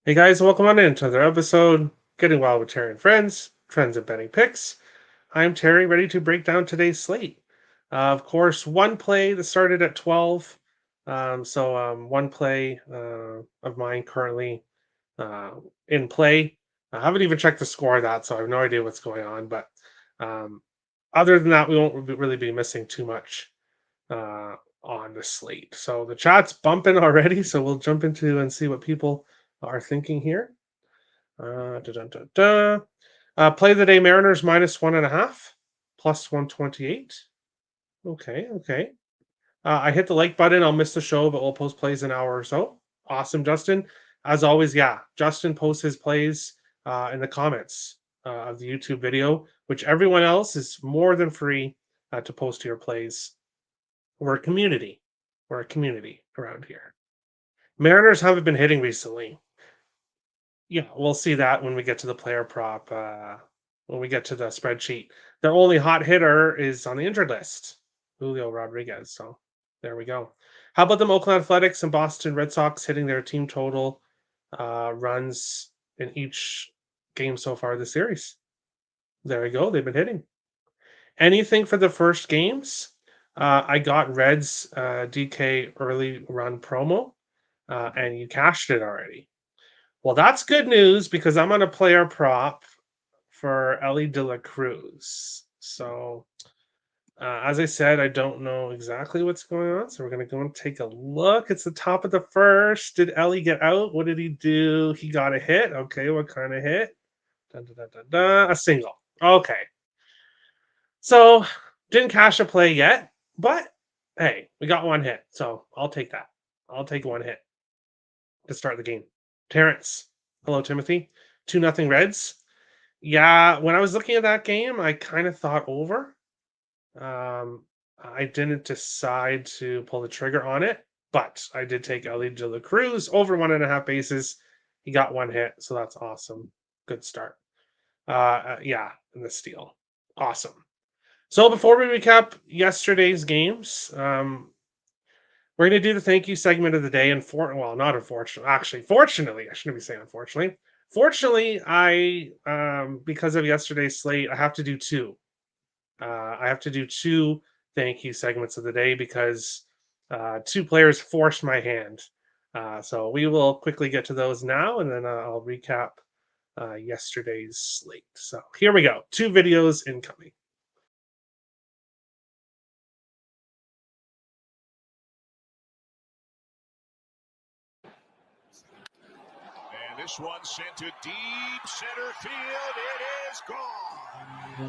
Hey guys, welcome on into another episode. Getting Wild with Terry and Friends, Trends and Betting Picks. I'm Terry, ready to break down today's slate. Of course, one play that started at 12. One play of mine currently uh, in play. I haven't even checked the score of that, so I have no idea what's going on. But um, other than that, we won't really be missing too much uh, on the slate. So the chat's bumping already, so we'll jump into and see what people are thinking here. Da. Play of the day Mariners minus 1.5, plus 128. Okay. I hit the like button. I'll miss the show, but we'll post plays an hour or so. Awesome, Justin. As always, yeah, Justin posts his plays in the comments of the YouTube video, which everyone else is more than free to post your plays. We're a community. We're a community around here. Mariners haven't been hitting recently. Yeah, we'll see that when we get to the player prop, when we get to the spreadsheet. Their only hot hitter is on the injured list, Julio Rodriguez. So there we go. How about them Oakland Athletics and Boston Red Sox hitting their team total runs in each game so far this series? There we go. They've been hitting. Anything for the first games? I got Reds DK early run promo, and you cashed it already. Well, that's good news because I'm on a player prop for Ellie De La Cruz. So, as I said, I don't know exactly what's going on. So, we're going to go and take a look. It's the top of the first. Did Ellie get out? What did he do? He got a hit. Okay. What kind of hit? Dun, dun, dun, dun, dun. A single. Okay. So, didn't cash a play yet, but hey, we got one hit. So, I'll take that. I'll take one hit to start the game. Terrence. Hello, Timothy. 2-0 Reds. Yeah, when I was looking at that game, I kind of thought over. I didn't decide to pull the trigger on it, but I did take Ellie De La Cruz over 1.5 bases. He got one hit, so that's awesome. Good start. Yeah, in the steal. Awesome. So before we recap yesterday's games, we're going to do the thank you segment of the day. And not unfortunately, actually, fortunately, I shouldn't be saying unfortunately. Fortunately, I because of yesterday's slate, I have to do two. I have to do two thank you segments of the day because two players forced my hand. So we will quickly get to those now, and then I'll recap yesterday's slate. So here we go. Two videos incoming. And this one sent to deep center field. It is gone.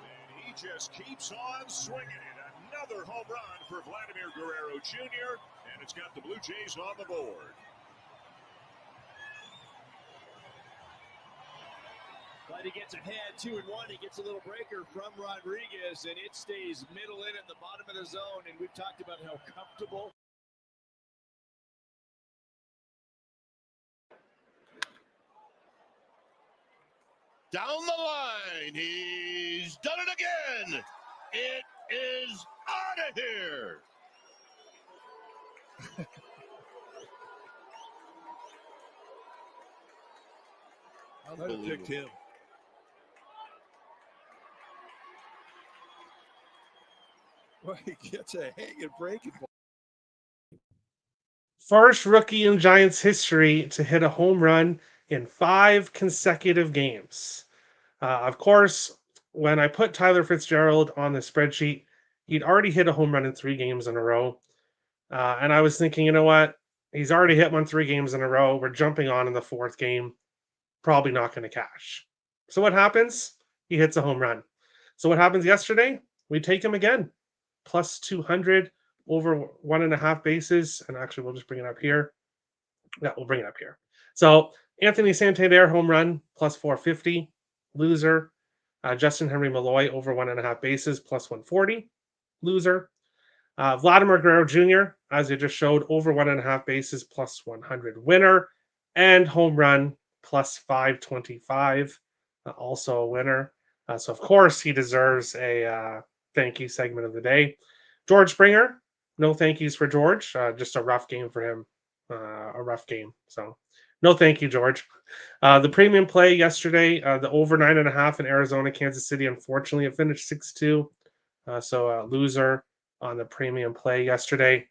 And he just keeps on swinging it. Another home run for Vladimir Guerrero Jr. And it's got the Blue Jays on the board. But he gets ahead 2-1. He gets a little breaker from Rodriguez, and it stays middle in the bottom of the zone. And we've talked about how comfortable. Down the line, he's done it again. It is out of here. I'd have picked him. Well, he gets a hanging breaking ball. First rookie in Giants history to hit a home run in 5 consecutive games. Of course, when I put Tyler Fitzgerald on the spreadsheet, he'd already hit a home run in 3 games in a row. And I was thinking, you know what? He's already hit one 3 games in a row. We're jumping on in the fourth game. Probably not going to cash. So what happens? He hits a home run. So what happens yesterday? We take him again. Plus 200 over 1.5 bases. And actually, we'll just bring it up here. Yeah, we'll bring it up here. So Anthony Santander home run plus 450. Loser. Justin Henry Malloy over 1.5 bases plus 140. Loser. Vladimir Guerrero Jr., as you just showed, over 1.5 bases plus 100 winner. And home run plus 525. Also a winner. So, of course, he deserves a thank you segment of the day. George Springer, no thank yous for George. Just a rough game for him a rough game. So no, thank you, George. The premium play yesterday, the over 9.5 in Arizona, Kansas City. Unfortunately, it finished 6-2. So loser on the premium play yesterday.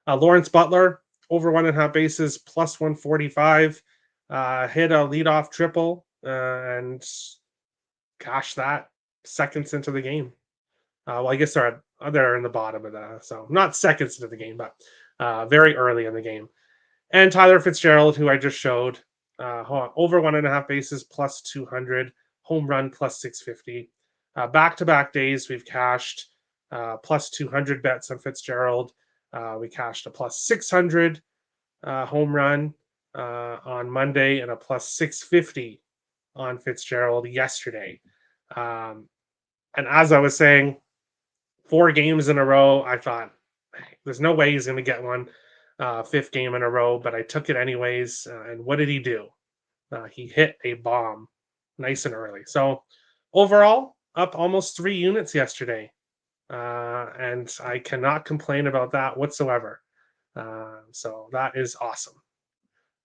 Lawrence Butler, over 1.5 bases, plus 145. Hit a leadoff triple and cashed that seconds into the game. Well, I guess they're in the bottom of the, so not seconds into the game, but very early in the game. And Tyler Fitzgerald, who I just showed, over 1.5 bases, plus 200, home run, plus 650. Back-to-back days, we've cashed plus 200 bets on Fitzgerald. We cashed a plus 600 home run on Monday and a plus 650 on Fitzgerald yesterday. And as I was saying, 4 games in a row, I thought, there's no way he's going to get one. 5th game in a row, but I took it anyways. And what did he do? He hit a bomb nice and early. So overall, up almost 3 units yesterday. And I cannot complain about that whatsoever. So that is awesome.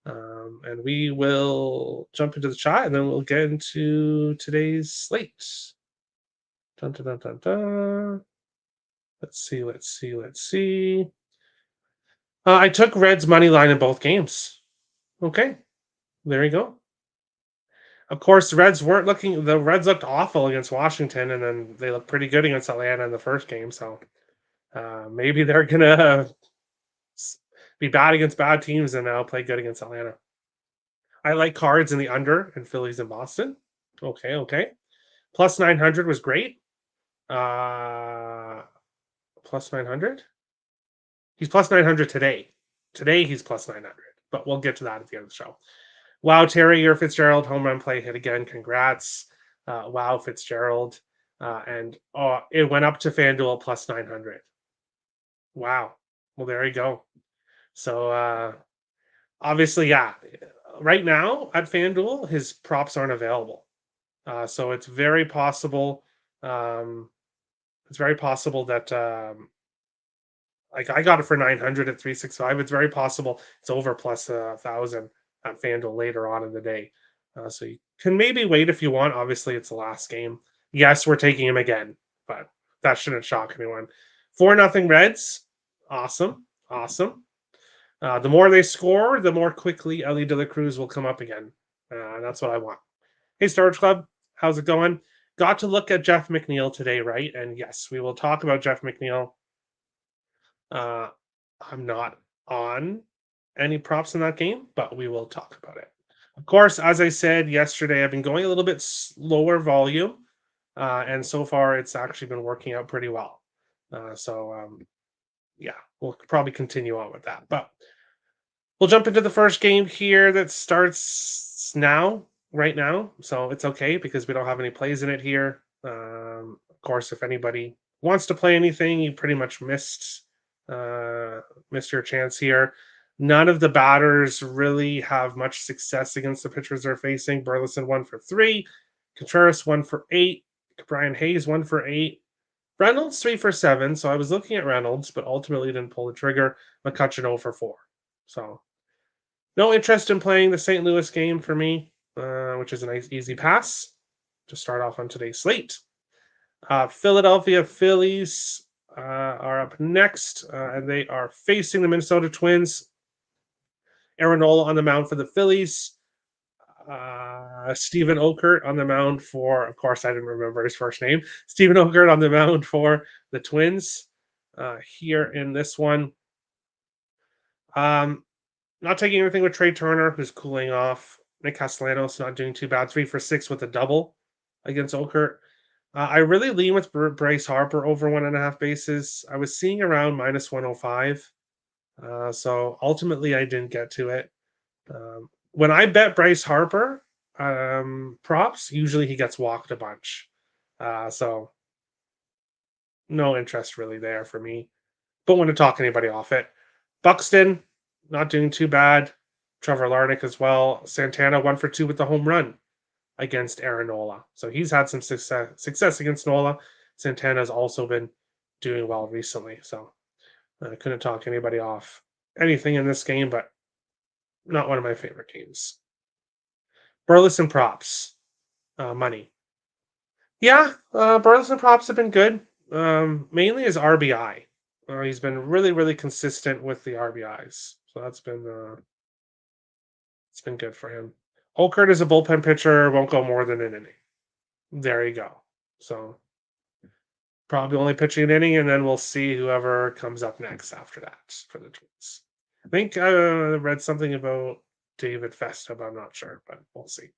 And we will jump into the chat and then we'll get into today's slate. Dun, dun, dun, dun, dun. Let's see. I took Reds money line in both games. Okay, there you go. Of course, the Reds looked awful against Washington, and then they looked pretty good against Atlanta in the first game. So maybe they're gonna be bad against bad teams and now play good against Atlanta. I like cards in the under and Phillies in Boston. Okay. Plus 900 was great. Plus 900. He's plus 900 today. Today he's plus 900, but we'll get to that at the end of the show. Wow, Terry, your Fitzgerald home run play hit again. Congrats. Wow, Fitzgerald. And it went up to FanDuel plus 900. Wow. Well, there you go. So obviously, yeah. Right now at FanDuel, his props aren't available. So it's very possible. That like I got it for 900 at 365. It's very possible it's over plus 1,000 at FanDuel later on in the day. So you can maybe wait if you want. Obviously, it's the last game. Yes, we're taking him again, but that shouldn't shock anyone. 4-0 Reds. Awesome. The more they score, the more quickly Ellie De La Cruz will come up again. And that's what I want. Hey, Storage Club. How's it going? Got to look at Jeff McNeil today, right? And yes, we will talk about Jeff McNeil. I'm not on any props in that game, but we will talk about it. Of course, as I said yesterday, I've been going a little bit slower volume, and so far it's actually been working out pretty well. Yeah, we'll probably continue on with that. But we'll jump into the first game here that starts right now. So it's okay because we don't have any plays in it here. Of course, if anybody wants to play anything, you pretty much missed your chance here. None of the batters really have much success against the pitchers they're facing. Burleson 1 for 3, Contreras 1 for 8, Brian Hayes 1 for 8, Reynolds 3 for 7. So I was looking at Reynolds, but ultimately didn't pull the trigger. McCutcheon 0 for 4. So no interest in playing the St. Louis game for me, which is a nice easy pass to start off on today's slate. Philadelphia Phillies are up next, and they are facing the Minnesota Twins. Aaron Nola on the mound for the Phillies. Stephen Okert on the mound for, of course, I didn't remember his first name. Stephen Okert on the mound for the Twins here in this one. Not taking anything with Trey Turner, who's cooling off. Nick Castellanos not doing too bad. 3 for 6 with a double against Okert. I really lean with Bryce Harper over 1.5 bases. I was seeing around minus 105. So ultimately, I didn't get to it. When I bet Bryce Harper props, usually he gets walked a bunch. So no interest really there for me. Don't want to talk anybody off it. Buxton, not doing too bad. Trevor Larnach as well. Santana 1 for 2 with the home run against Aaron Nola. So he's had some success against Nola. Santana's also been doing well recently. So I couldn't talk anybody off anything in this game, but not one of my favorite games. Burleson props, money. Yeah, Burleson props have been good. Mainly his RBI. He's been really, really consistent with the RBIs, so that's been it's been good for him. Okert is a bullpen pitcher, won't go more than an inning. There you go. So probably only pitching an inning, and then we'll see whoever comes up next after that for the Twins. I think I read something about David Festa, but I'm not sure, but we'll see.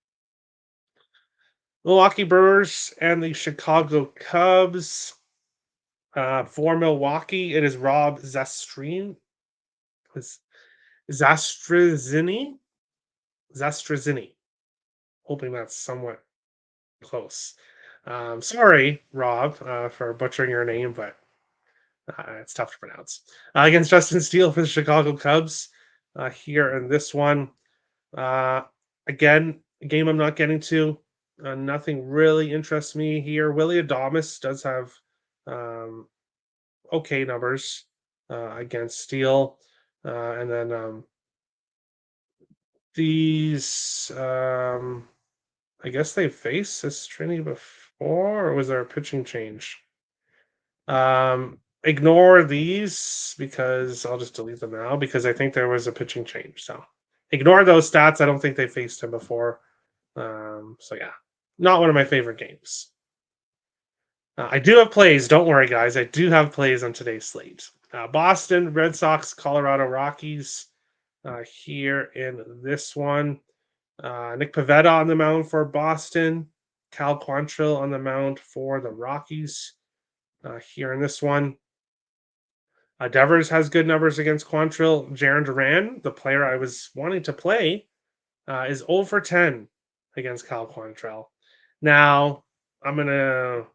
Milwaukee Brewers and the Chicago Cubs. For Milwaukee, it is Rob Zastrini. Zastrazini. Zastrazini. Hoping that's somewhat close. Sorry, Rob, for butchering your name, but it's tough to pronounce. Against Justin Steele for the Chicago Cubs. Here in this one, again, a game I'm not getting to. Nothing really interests me here. Willie Adames does have okay numbers against Steele, and then these. I guess they faced this Trini before, or was there a pitching change? Ignore these because I'll just delete them now because I think there was a pitching change. So ignore those stats. I don't think they faced him before. So yeah, not one of my favorite games. I do have plays. Don't worry, guys. I do have plays on today's slate. Boston Red Sox, Colorado Rockies. Here in this one, Nick Pivetta on the mound for Boston. Cal Quantrill on the mound for the Rockies. Here in this one, Devers has good numbers against Quantrill. Jaron Duran, the player I was wanting to play, is 0 for 10 against Cal Quantrill. Now, I'm gonna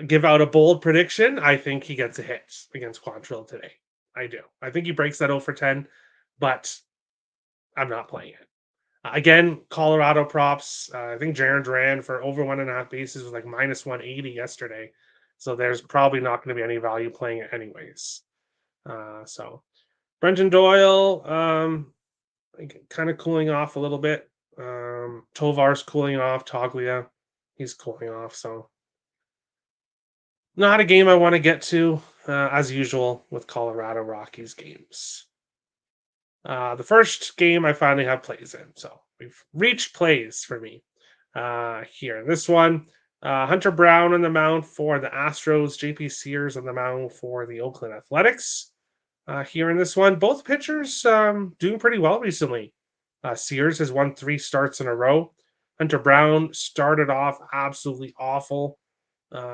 give out a bold prediction. I think he gets a hit against Quantrill today. I do. I think he breaks that 0 for 10, but I'm not playing it. Again, Colorado props. I think Jaron Duran for over 1.5 bases was like minus 180 yesterday. So there's probably not going to be any value playing it anyways. So Brenton Doyle, kind of cooling off a little bit. Tovar's cooling off. Toglia, he's cooling off. So not a game I want to get to, as usual with Colorado Rockies games. The first game I finally have plays in. So we've reached plays for me here. This one, Hunter Brown on the mound for the Astros, JP Sears on the mound for the Oakland Athletics. Here in this one, both pitchers doing pretty well recently. Sears has won 3 starts in a row. Hunter Brown started off absolutely awful.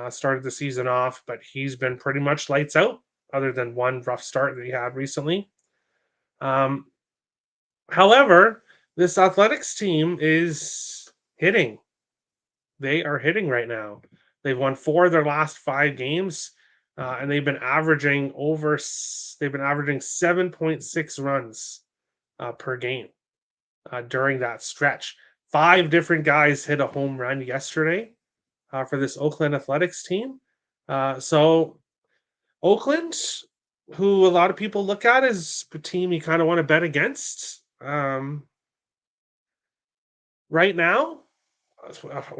Started the season off, but he's been pretty much lights out, other than one rough start that he had recently. However, this Athletics team is hitting. They are hitting right now. They've won 4 of their last 5 games, and they've been averaging 7.6 runs per game during that stretch. 5 different guys hit a home run yesterday for this Oakland Athletics team. So Oakland, who a lot of people look at as a team you kind of want to bet against. Right now,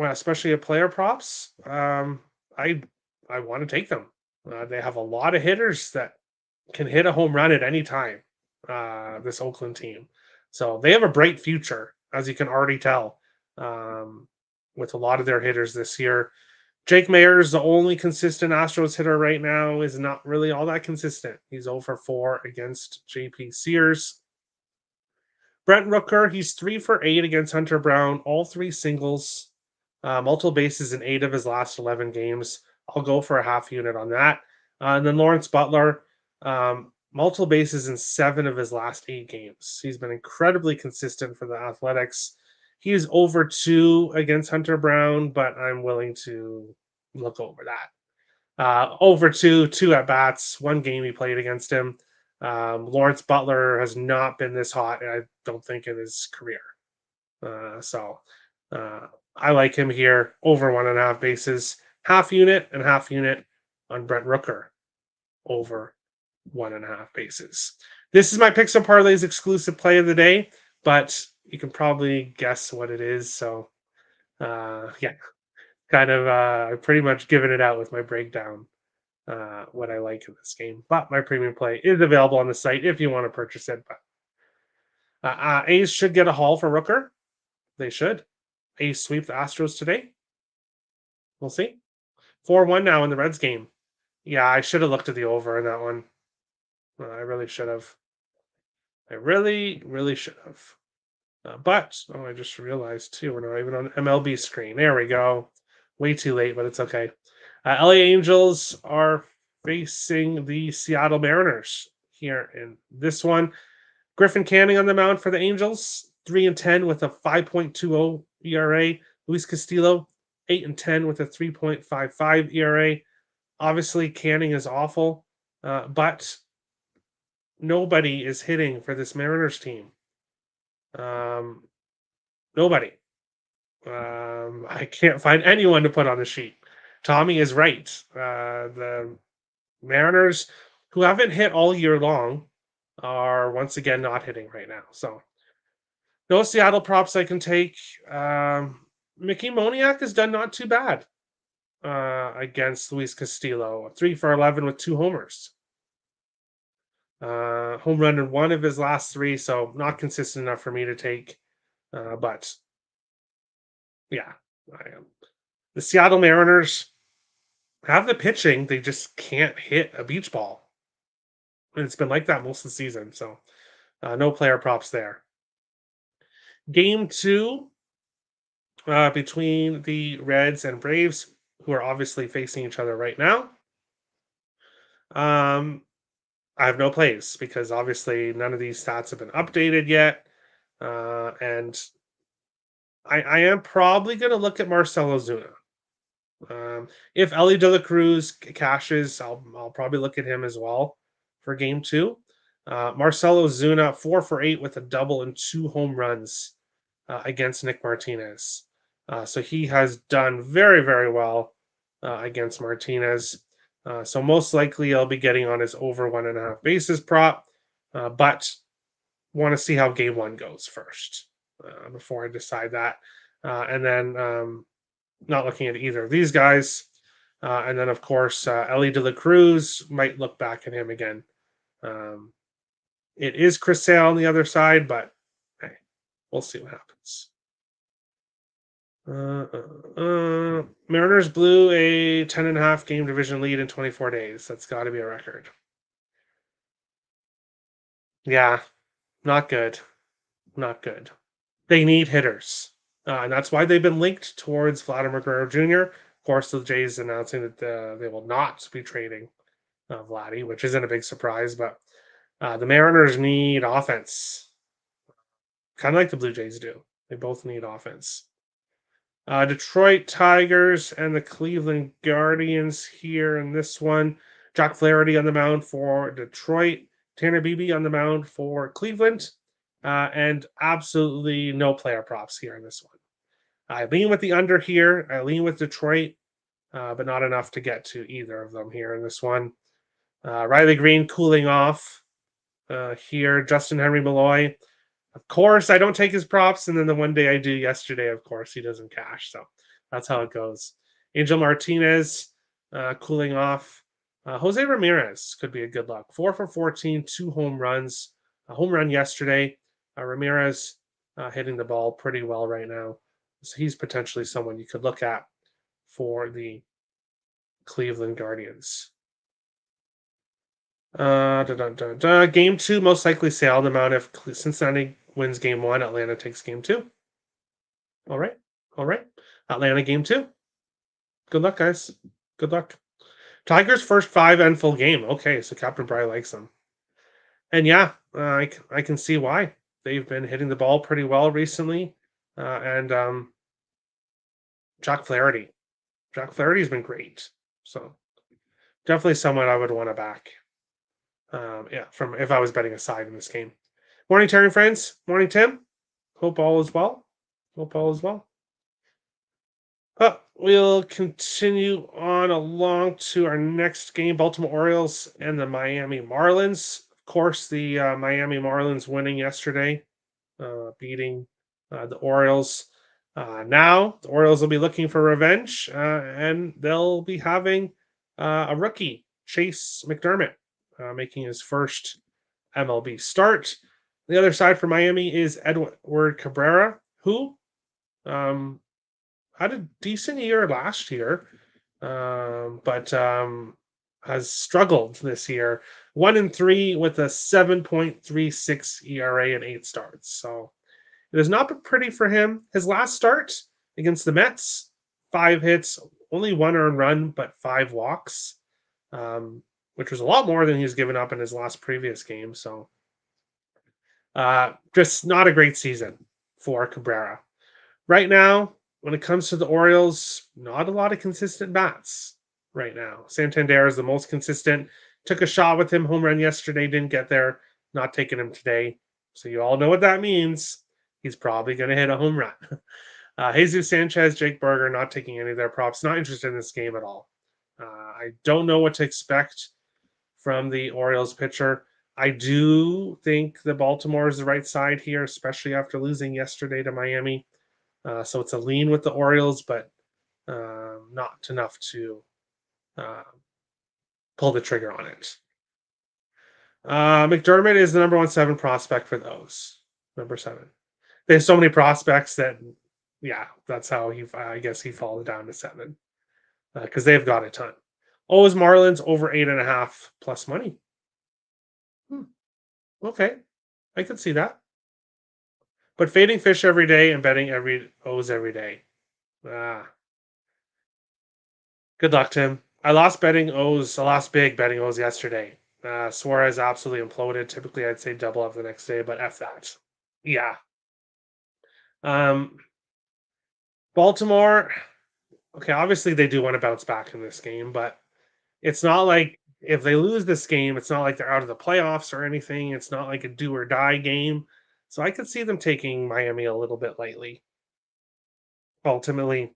especially at player props, I want to take them. They have a lot of hitters that can hit a home run at any time. This Oakland team, so they have a bright future, as you can already tell, with a lot of their hitters this year. Jake Mayer's the only consistent Astros hitter right now. Is not really all that consistent. He's 0 for 4 against JP Sears. Brent Rooker, he's 3 for 8 against Hunter Brown, all 3 singles, multiple bases in 8 of his last 11 games. I'll go for a half unit on that. And then Lawrence Butler, multiple bases in 7 of his last 8 games. He's been incredibly consistent for the Athletics. He's over 2 against Hunter Brown, but I'm willing to look over that. Over 2 at bats, 1 game he played against him. Lawrence Butler has not been this hot, I don't think, in his career. So I like him here over 1.5 bases, half unit and half unit on Brent Rooker over 1.5 bases. This is my Picks and Parlays exclusive play of the day, but you can probably guess what it is. So, yeah, kind of pretty much given it out with my breakdown. What I like in this game, but my premium play is available on the site if you want to purchase it. But A's should get a haul for Rooker. They should. A's sweep the Astros today. We'll see. 4-1 now in the Reds game. Yeah, I should have looked at the over in that one. I really should have. I really, really should have. But I just realized too, we're not even on MLB screen. There we go. Way too late, but it's okay. LA Angels are facing the Seattle Mariners here in this one. Griffin Canning on the mound for the Angels, 3-10 with a 5.20 ERA. Luis Castillo, 8-10 with a 3.55 ERA. Obviously, Canning is awful, but nobody is hitting for this Mariners team. Nobody. I can't find anyone to put on the sheet. Tommy is right. The Mariners, who haven't hit all year long, are once again not hitting right now. So, no Seattle props I can take. Mickey Moniak has done not too bad against Luis Castillo. 3 for 11 with 2 homers. Home run in 1 of his last 3, so not consistent enough for me to take. But yeah, the Seattle Mariners have the pitching, they just can't hit a beach ball. And it's been like that most of the season. So no player props there. Game 2 between the Reds and Braves, who are obviously facing each other right now. I have no plays because obviously none of these stats have been updated yet. And I am probably going to look at Marcell Ozuna. If Elly De La Cruz cashes, I'll probably look at him as well for game 2. Marcell Ozuna, 4 for 8 with a double and 2 home runs against Nick Martinez. So he has done very, very well against Martinez. So most likely I'll be getting on his over 1.5 bases prop, but want to see how game 1 goes first before I decide that. And then not looking at either of these guys. And then, of course, Elly De La Cruz, might look back at him again. It is Chris Sale on the other side, but hey, we'll see what happens. Mariners blew a 10.5 game division lead in 24 days. That's got to be a record. Yeah, not good. Not good. They need hitters. And that's why they've been linked towards Vladimir Guerrero Jr. Of course, the Jays announcing that they will not be trading Vladdy, which isn't a big surprise. But the Mariners need offense. Kind of like the Blue Jays do. They both need offense. Detroit Tigers and the Cleveland Guardians here in this one. Jack Flaherty on the mound for Detroit. Tanner Beebe on the mound for Cleveland. And absolutely no player props here in this one. I lean with the under here. I lean with Detroit, but not enough to get to either of them here in this one. Riley Green cooling off here. Justin Henry Malloy. Of course, I don't take his props, and then the one day I do yesterday, of course, he doesn't cash. So that's how it goes. Angel Martinez cooling off. Jose Ramirez could be a good luck. 4 for 14, 2 home runs. A home run yesterday. Ramirez hitting the ball pretty well right now. So he's potentially someone you could look at for the Cleveland Guardians. Game 2, most likely Sale on the mound. If Cincinnati wins game 1, Atlanta takes game 2. All right. Atlanta game 2. Good luck, guys. Good luck. Tigers first 5 and full game. Okay, so Captain Bry likes them. And yeah, I can see why. They've been hitting the ball pretty well recently. And Jack Flaherty. Jack Flaherty's been great. So definitely someone I would want to back. From if I was betting a side in this game. Morning, Terry and friends. Morning, Tim. Hope all is well. Oh, we'll continue on along to our next game, Baltimore Orioles and the Miami Marlins. Of course, the Miami Marlins winning yesterday, beating the Orioles. Now, the Orioles will be looking for revenge, and they'll be having a rookie, Chase McDermott, making his first MLB start. The other side for Miami is Edward Cabrera, who um, had a decent year last year, but has struggled this year. 1-3 with a 7.36 ERA and 8 starts. So it has not been pretty for him. His last start against the Mets, 5 hits, only 1 earned run, but 5 walks, which was a lot more than he's given up in his last previous game. So just not a great season for Cabrera. Right now, when it comes to the Orioles, not a lot of consistent bats right now. Santander is the most consistent. Took a shot with him, home run yesterday, didn't get there. Not taking him today. So you all know what that means. He's probably going to hit a home run. Jesus Sanchez, Jake Berger, not taking any of their props. Not interested in this game at all. I don't know what to expect from the Orioles pitcher. I do think that Baltimore is the right side here, especially after losing yesterday to Miami. So it's a lean with the Orioles, but not enough to uh, pull the trigger on it. McDermott is the number 1-7 prospect for those. Number 7. They have so many prospects that, yeah, that's how I guess he falls down to 7 because they've got a ton. O's Marlins over 8.5 plus money. Okay, I could see that. But fading fish every day and betting every O's every day. Good luck, Tim. I lost betting O's. I lost big betting O's yesterday. Suarez absolutely imploded. Typically, I'd say double up the next day, but F that. Yeah. Um, Baltimore. Okay, obviously they do want to bounce back in this game, but it's not like if they lose this game, it's not like they're out of the playoffs or anything. It's not like a do or die game. So I could see them taking Miami a little bit lightly. Ultimately,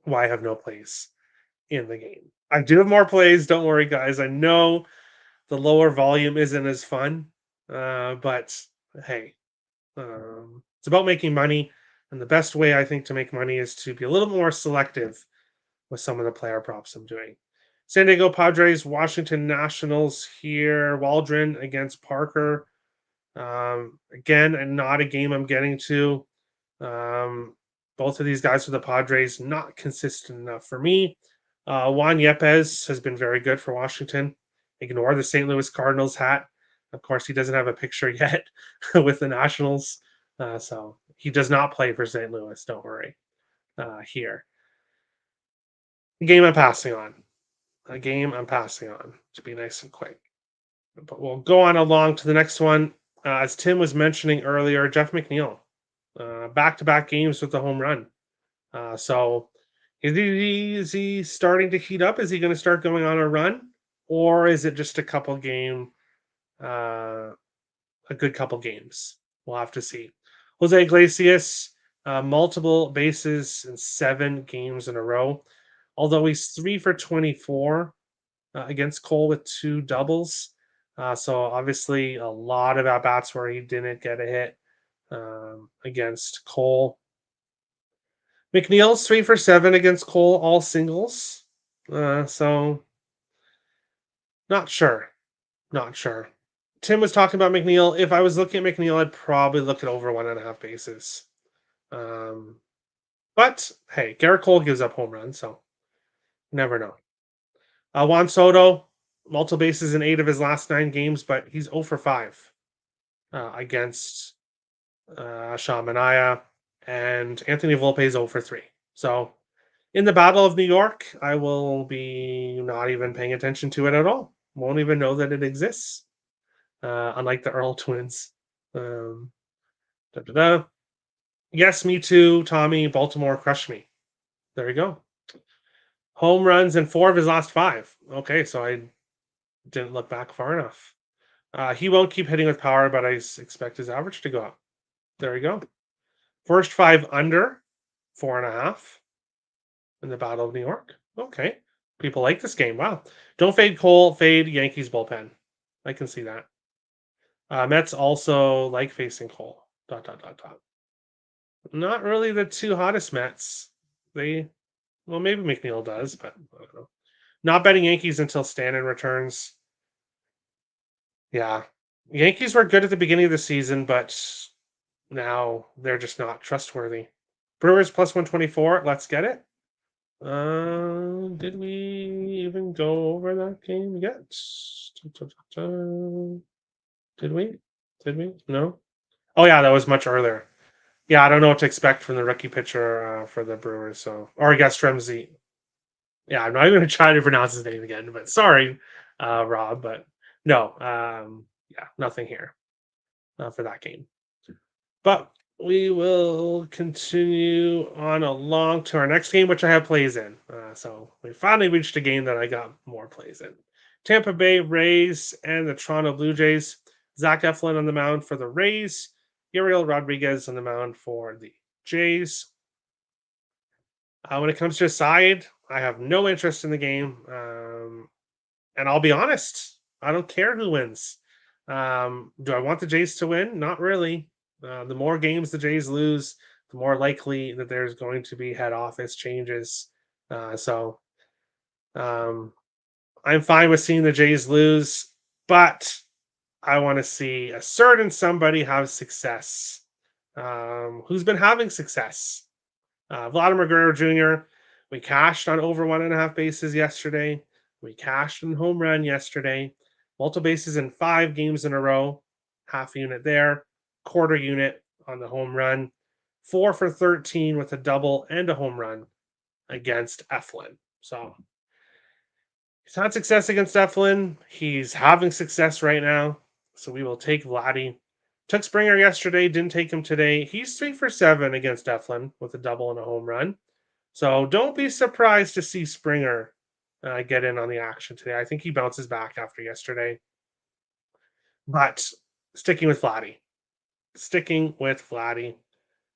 why have no plays in the game? I do have more plays. Don't worry, guys. I know the lower volume isn't as fun, but hey, it's about making money. And the best way I think to make money is to be a little more selective with some of the player props I'm doing. San Diego Padres, Washington Nationals here. Waldron against Parker. Again, and not a game I'm getting to. Both of these guys for the Padres, not consistent enough for me. Juan Yepes has been very good for Washington. Ignore the St. Louis Cardinals hat. Of course, he doesn't have a picture yet with the Nationals. So he does not play for St. Louis. Don't worry here. A game I'm passing on. A game I'm passing on to be nice and quick. But we'll go on along to the next one. As Tim was mentioning earlier, Jeff McNeil. Back-to-back games with the home run. So is he starting to heat up? Is he going to start going on a run? Or is it just a good couple games? We'll have to see. Jose Iglesias, multiple bases in 7 games in a row. Although he's 3 for 24 against Cole with 2 doubles. So obviously a lot of at-bats where he didn't get a hit against Cole. McNeil's 3 for 7 against Cole, all singles. So not sure. Not sure. Tim was talking about McNeil. If I was looking at McNeil, I'd probably look at over 1.5 bases. But hey, Garrett Cole gives up home runs, so never know. Juan Soto, multiple bases in 8 of his last 9 games, but he's 0 for 5 against Sean Manaea, and Anthony Volpe is 0 for 3. So in the Battle of New York, I will be not even paying attention to it at all. Won't even know that it exists. Unlike the Earl twins. Yes, me too, Tommy. Baltimore crushed me. There you go. Home runs in 4 of his last 5. Okay, so I didn't look back far enough. He won't keep hitting with power, but I expect his average to go up. There you go. First 5 under 4.5. in the Battle of New York. Okay. People like this game. Wow. Don't fade Cole, fade Yankees bullpen. I can see that. Mets also like facing Cole. Dot dot dot dot. Not really the two hottest Mets. They well maybe McNeil does, but I don't know. Not betting Yankees until Stanton returns. Yeah. Yankees were good at the beginning of the season, but now they're just not trustworthy. Brewers plus 124. Let's get it. Did we even go over that game yet? Did we? Did we? No. Oh yeah, that was much earlier. Yeah, I don't know what to expect from the rookie pitcher for the Brewers. So, or I guess Tremsey. Yeah, I'm not even going to try to pronounce his name again. But sorry, Rob. But no, yeah, nothing here for that game. But we will continue on along to our next game, which I have plays in. So we finally reached a game that I got more plays in. Tampa Bay Rays and the Toronto Blue Jays. Zach Eflin on the mound for the Rays. Uriel Rodriguez on the mound for the Jays. When it comes to a side, I have no interest in the game. And I'll be honest, I don't care who wins. Do I want the Jays to win? Not really. The more games the Jays lose, the more likely that there's going to be head office changes. So I'm fine with seeing the Jays lose, but I want to see a certain somebody have success. Who's been having success? Vladimir Guerrero Jr. We cashed on over 1.5 bases yesterday. We cashed in home run yesterday. Multiple bases in 5 games in a row. Half unit there. Quarter unit on the home run. 4 for 13 with a double and a home run against Eflin. So he's had success against Eflin. He's having success right now. So we will take Vladdy. Took Springer yesterday, didn't take him today. He's 3 for 7 against Eflin with a double and a home run. So don't be surprised to see Springer get in on the action today. I think he bounces back after yesterday. But sticking with Vladdy. Sticking with Vladdy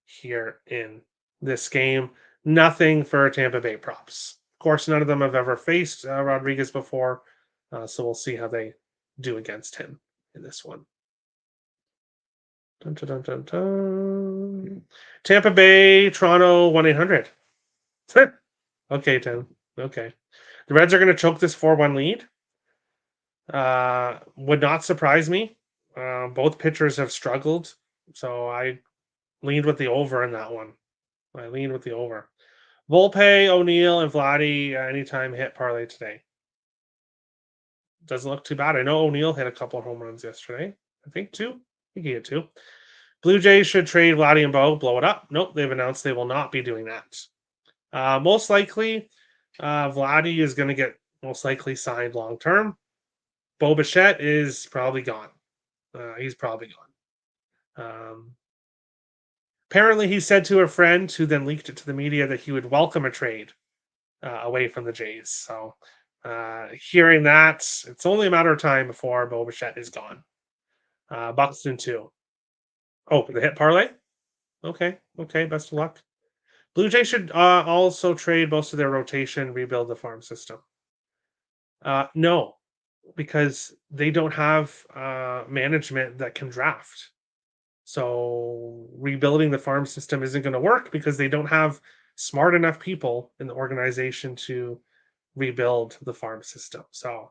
here in this game. Nothing for Tampa Bay props. Of course, none of them have ever faced Rodriguez before. So we'll see how they do against him in this one. Dun, dun, dun, dun, dun. Tampa Bay, Toronto, 1-800. Okay, Tim. Okay. The Reds are going to choke this 4-1 lead. Would not surprise me. Both pitchers have struggled. So I leaned with the over in that one. I leaned with the over. Volpe, O'Neill, and Vladdy anytime hit parlay today. Doesn't look too bad. I know O'Neill hit a couple of home runs yesterday. I think 2. I think he hit 2. Blue Jays should trade Vladdy and Bo, blow it up. Nope, they've announced they will not be doing that. Most likely, Vladdy is going to get most likely signed long term. Bo Bichette is probably gone. He's probably gone. Apparently, he said to a friend who then leaked it to the media that he would welcome a trade away from the Jays. So, hearing that, it's only a matter of time before Bo Bichette is gone. Buxton, too. Oh, the hit parlay? Okay. Best of luck. Blue Jays should also trade most of their rotation, rebuild the farm system. No, because they don't have management that can draft. So rebuilding the farm system isn't going to work because they don't have smart enough people in the organization to rebuild the farm system. So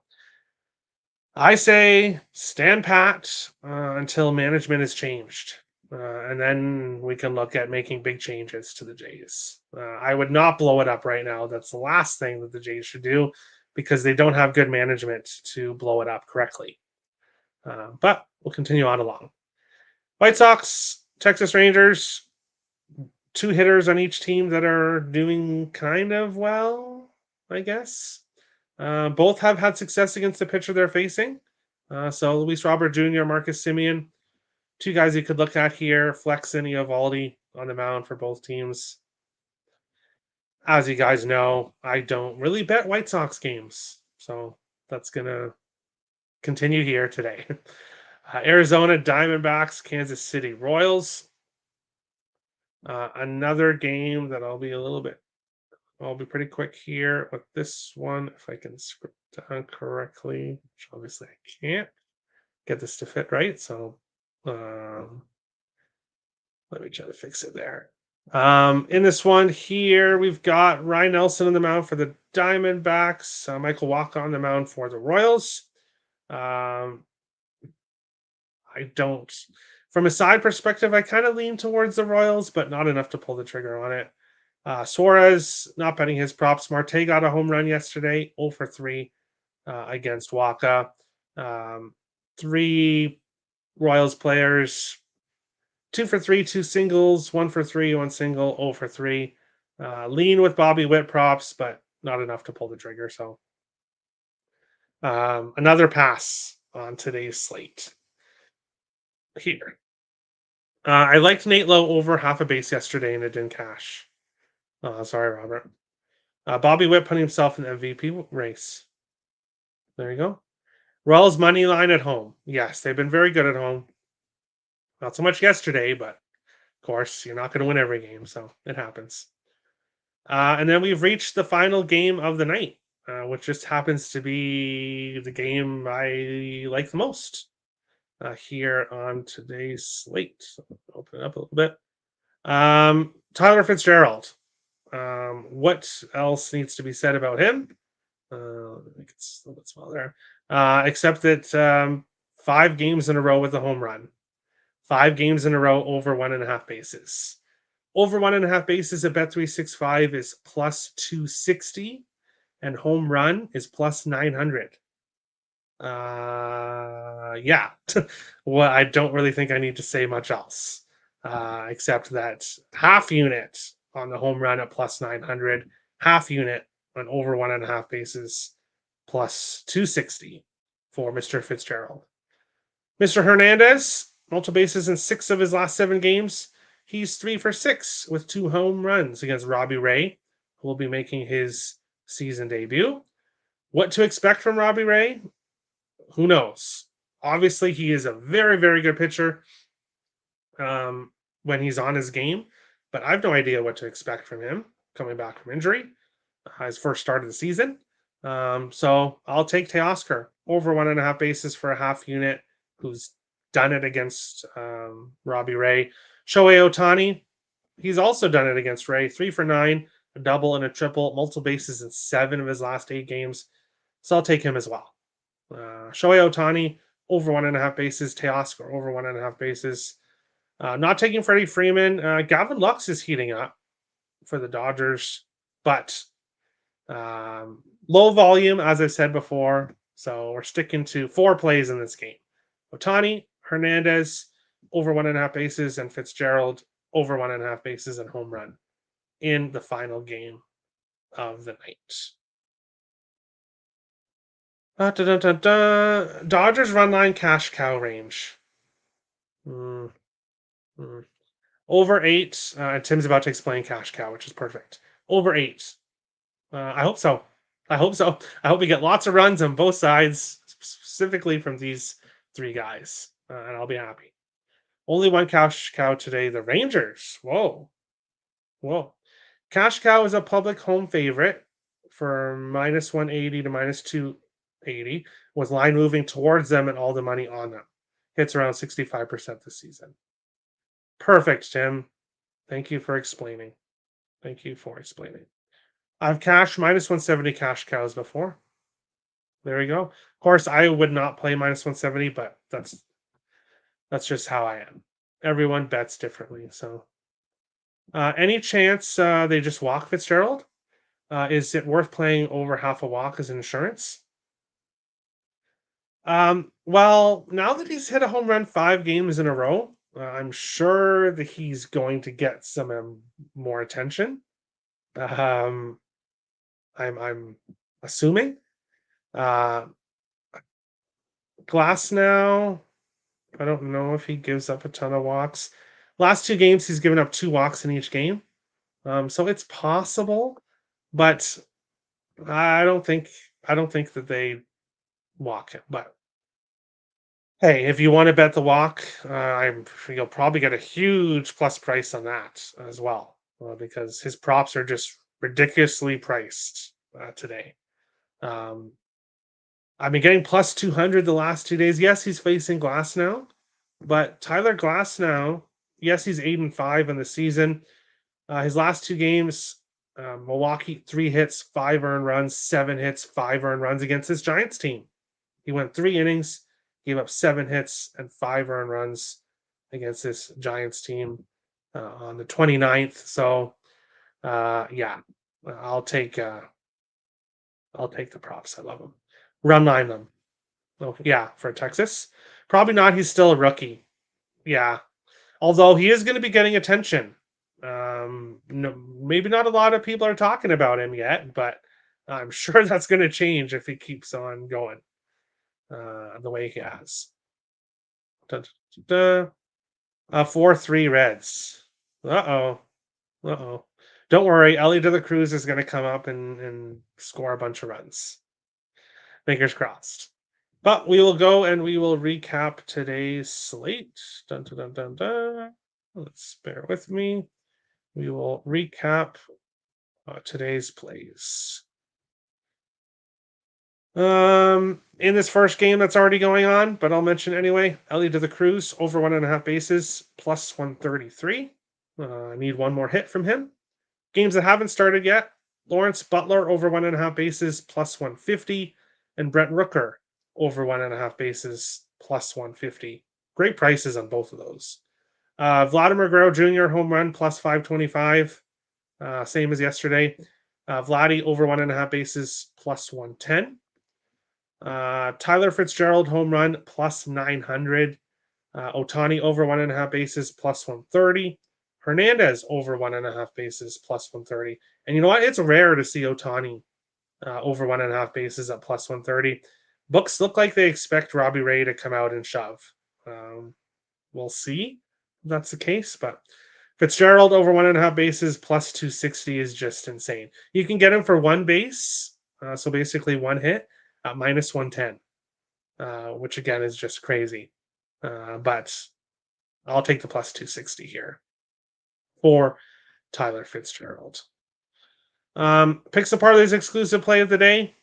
I say stand pat until management is changed. And then we can look at making big changes to the Jays. I would not blow it up right now. That's the last thing that the Jays should do because they don't have good management to blow it up correctly. But we'll continue on along. White Sox, Texas Rangers, 2 hitters on each team that are doing kind of well, I guess. Both have had success against the pitcher they're facing. So Luis Robert Jr., Marcus Semien, 2 guys you could look at here. Flex and Eovaldi on the mound for both teams. As you guys know, I don't really bet White Sox games. So that's going to continue here today. Arizona Diamondbacks, Kansas City Royals. Another game that I'll be a little bit I'll be pretty quick here with this one if I can script down correctly, which obviously I can't get this to fit right. So let me try to fix it there. In this one here, we've got Ryan Nelson on the mound for the Diamondbacks, Michael Wacha on the mound for the Royals. Um, I don't, from a side perspective, I kind of lean towards the Royals, but not enough to pull the trigger on it. Suarez not betting his props. Marte got a home run yesterday, 0 for 3 against Wacha. 3 Royals players, 2 for 3, 2 singles, 1 for 3, 1 single, 0 for 3. Lean with Bobby Witt props, but not enough to pull the trigger. So another pass on today's slate here. I liked Nate Lowe over half a base yesterday and it didn't cash. Sorry, Robert. Bobby Witt putting himself in the MVP race. There you go. Royals money line at home. Yes, they've been very good at home. Not so much yesterday, but of course, you're not going to win every game, so it happens. And then we've reached the final game of the night, which just happens to be the game I like the most here on today's slate. So open it up a little bit. Tyler Fitzgerald. What else needs to be said about him? I think it's a little bit small there. Except that 5 games in a row with a home run. 5 games in a row over 1.5 bases. Over 1.5 bases at Bet365 is plus 260, and home run is plus 900. Yeah. Well, I don't really think I need to say much else, except that half unit on the home run at plus 900, half unit on over 1.5 bases plus 260 for Mr. Fitzgerald. Mr. Hernandez, multiple bases in 6 of his last 7 games. He's 3 for 6 with 2 home runs against Robbie Ray, who will be making his season debut. What to expect from Robbie Ray? Who knows? Obviously, he is a very, very good pitcher when he's on his game, but I have no idea what to expect from him coming back from injury. His first start of the season. So I'll take Teoscar over 1.5 bases for a half unit, who's done it against Robbie Ray. Shohei Ohtani, he's also done it against Ray. 3 for 9, a double and a triple, multiple bases in 7 of his last 8 games. So I'll take him as well. Shohei Ohtani over 1.5 bases. Teoscar over 1.5 bases. Not taking Freddie Freeman. Gavin Lux is heating up for the Dodgers, but low volume, as I said before. So we're sticking to 4 plays in this game. Ohtani, Hernandez, over 1.5 bases, and Fitzgerald over 1.5 bases and home run in the final game of the night. Dodgers run line cash cow range. Over 8. Tim's about to explain cash cow, which is perfect. Over 8. I hope so. I hope we get lots of runs on both sides, specifically from these 3 guys, and I'll be happy. Only one cash cow today, the Rangers. Whoa. Cash cow is a public home favorite for minus 180 to minus 280, with line moving towards them and all the money on them. Hits around 65% this season. Perfect, Tim. Thank you for explaining. I've cashed minus 170 cash cows before. There we go. Of course, I would not play minus 170, but that's just how I am. Everyone bets differently. So, any chance they just walk Fitzgerald? Is it worth playing over half a walk as insurance? Well, now that he's hit a home run 5 games in a row, I'm sure that he's going to get some more attention. I'm assuming. Glass now, I don't know if he gives up a ton of walks. Last 2 games, he's given up 2 walks in each game. So it's possible, but I don't think that they walk him. But hey, if you want to bet the walk, you'll probably get a huge plus price on that as well, because his props are just ridiculously priced today. I've been getting plus 200 the last 2 days. Yes, he's facing Glass now, but Tyler Glass now, yes, he's 8-5 in the season. His last 2 games, Milwaukee, 3 hits, 5 earned runs, 7 hits, 5 earned runs against this Giants team. He went 3 innings, gave up 7 hits and 5 earned runs against this Giants team on the 29th. So, yeah, I'll take the props. I love them. Run line them. Oh, yeah, for Texas. Probably not. He's still a rookie. Yeah. Although he is going to be getting attention. No, maybe not a lot of people are talking about him yet, but I'm sure that's going to change if he keeps on going the way he has. 4-3 Reds. Uh-oh. Don't worry. Ellie de la Cruz is going to come up and score a bunch of runs. Fingers crossed. But we will go and we will recap today's slate. Dun, dun, dun, dun, dun. Let's bear with me. We will recap today's plays. In this first game that's already going on, but I'll mention anyway. Ellie de la Cruz over 1.5 bases plus 133. I need one more hit from him. Games that haven't started yet. Lawrence Butler over 1.5 bases plus 150, and Brent Rooker over 1.5 bases plus 150. Great prices on both of those. Vladimir Guerrero Jr. home run plus 525, same as yesterday. Vladdy over 1.5 bases plus 110. Tyler Fitzgerald home run plus 900. Ohtani over 1.5 bases plus 130. Hernandez over 1.5 bases plus 130. And you know what? It's rare to see Ohtani over 1.5 bases at plus 130. Books look like they expect Robbie Ray to come out and shove. We'll see if that's the case, but Fitzgerald over 1.5 bases plus 260 is just insane. You can get him for 1 base, so basically 1 hit at minus 110, which again is just crazy. But I'll take the plus 260 here for Tyler Fitzgerald. Picks the Parlays exclusive play of the day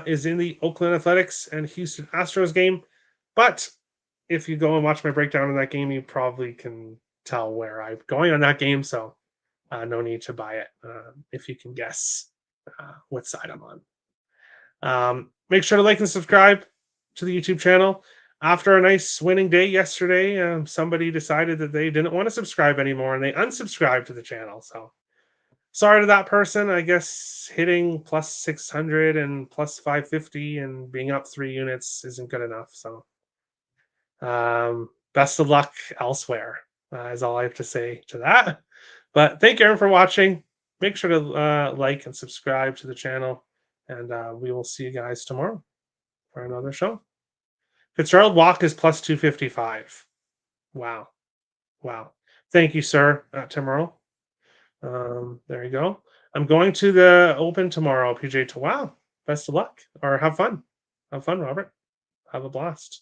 is in the Oakland Athletics and Houston Astros game. But if you go and watch my breakdown of that game, you probably can tell where I'm going on that game. So no need to buy it if you can guess what side I'm on. Make sure to like and subscribe to the YouTube channel. After a nice winning day yesterday, somebody decided that they didn't want to subscribe anymore and they unsubscribed to the channel. So sorry to that person. I guess hitting plus 600 and plus 550 and being up 3 units isn't good enough. So best of luck elsewhere is all I have to say to that. But thank you everyone for watching. Make sure to like and subscribe to the channel. And we will see you guys tomorrow for another show. Fitzgerald walk is plus 255. Wow. Thank you, sir. Tomorrow. There you go. I'm going to the Open tomorrow, PJ. Wow. Best of luck. Or have fun. Have fun, Robert. Have a blast.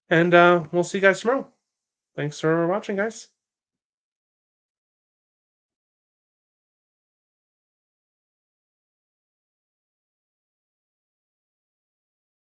And we'll see you guys tomorrow. Thanks for watching, guys.